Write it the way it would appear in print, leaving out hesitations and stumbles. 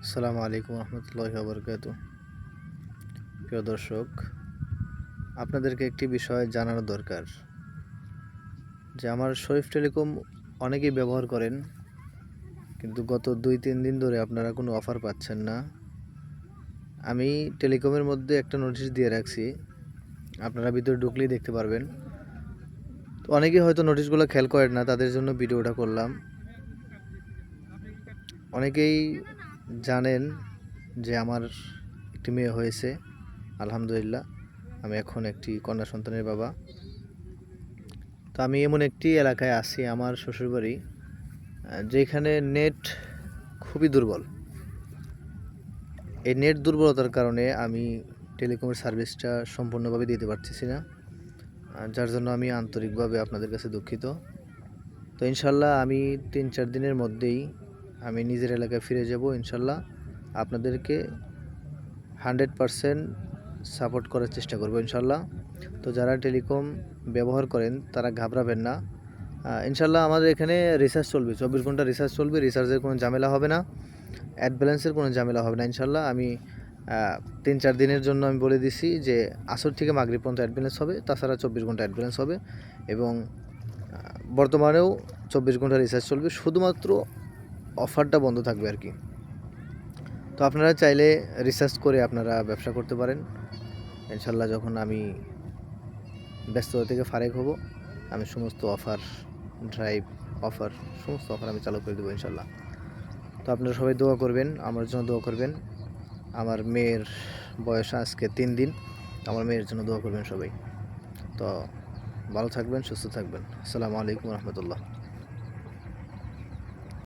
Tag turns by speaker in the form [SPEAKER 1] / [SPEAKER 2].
[SPEAKER 1] আসসালামু আলাইকুম রহমতুল্লাহি ওয়া বারাকাতুহু। প্রিয় দর্শক, আপনাদেরকে একটি বিষয় জানানো দরকার যে আমার শরীফ টেলিকম অনেকেই ব্যবহার করেন, কিন্তু গত 2-3 দিন ধরে আপনারা কোনো অফার পাচ্ছেন না। আমি টেলিকমের মধ্যে একটা নোটিশ দিয়ে রাখছি, আপনারা ভিতরে ঢুকলেই দেখতে পারবেন। তো অনেকেই হয়তো নোটিশগুলো খেয়াল করেন না, তাদের জন্য ভিডিওটা করলাম। অনেকেই জানেন যে আমার একটি মেয়ে হয়েছে, আলহামদুলিল্লাহ। আমি এখন একটি কন্যা সন্তানের বাবা। তো আমি এমন একটি এলাকায় আছি, আমার শ্বশুরবাড়ি, যেখানে নেট খুবই দুর্বল। এই নেট দুর্বলতার কারণে আমি টেলিকমের সার্ভিসটা সম্পূর্ণভাবে দিতে পারতেছি না, যার জন্য আমি আন্তরিকভাবে আপনাদের কাছে দুঃখিত। তো ইনশাল্লাহ আমি 3-4 দিনের মধ্যেই আমি নিজের এলাকায় ফিরে যাব ইনশাল্লাহ। আপনাদেরকে 100% সাপোর্ট করার চেষ্টা করব ইনশাল্লাহ। তো যারা টেলিকম ব্যবহার করেন তারা ঘাবড়াবেন না। ইনশাল্লাহ আমাদের এখানে রিচার্জ চলবে, 24 ঘন্টা রিচার্জ চলবে। রিচার্জের কোনো ঝামেলা হবে না, অ্যাড ব্যালেন্সের কোনো ঝামেলা হবে না ইনশাল্লাহ। আমি 3-4 দিনের জন্য আমি বলে দিছি যে আসর থেকে মাগরিব পর্যন্ত অ্যাড ব্যালেন্স হবে, তাছাড়া 24 ঘন্টা অ্যাড ব্যালেন্স হবে। এবং বর্তমানেও 24 ঘন্টা রিচার্জ চলবে, শুধুমাত্র অফারটা বন্ধ থাকবে আর কি। তো আপনারা চাইলে রিচার্জ করে আপনারা ব্যবসা করতে পারেন ইনশাল্লাহ। যখন আমি ব্যস্ততা থেকে ফারেক হব, আমি সমস্ত অফার, ড্রাইভ অফার, সমস্ত অফার আমি চালু করে দেবো ইনশাল্লাহ। তো আপনারা সবাই দোয়া করবেন, আমার জন্য দোয়া করবেন। আমার মেয়ের বয়স আজকে 3 দিন, আমার মেয়ের জন্য দোয়া করবেন সবাই। তো ভালো থাকবেন, সুস্থ থাকবেন। আসসালামু আলাইকুম রহমতুল্লাহ।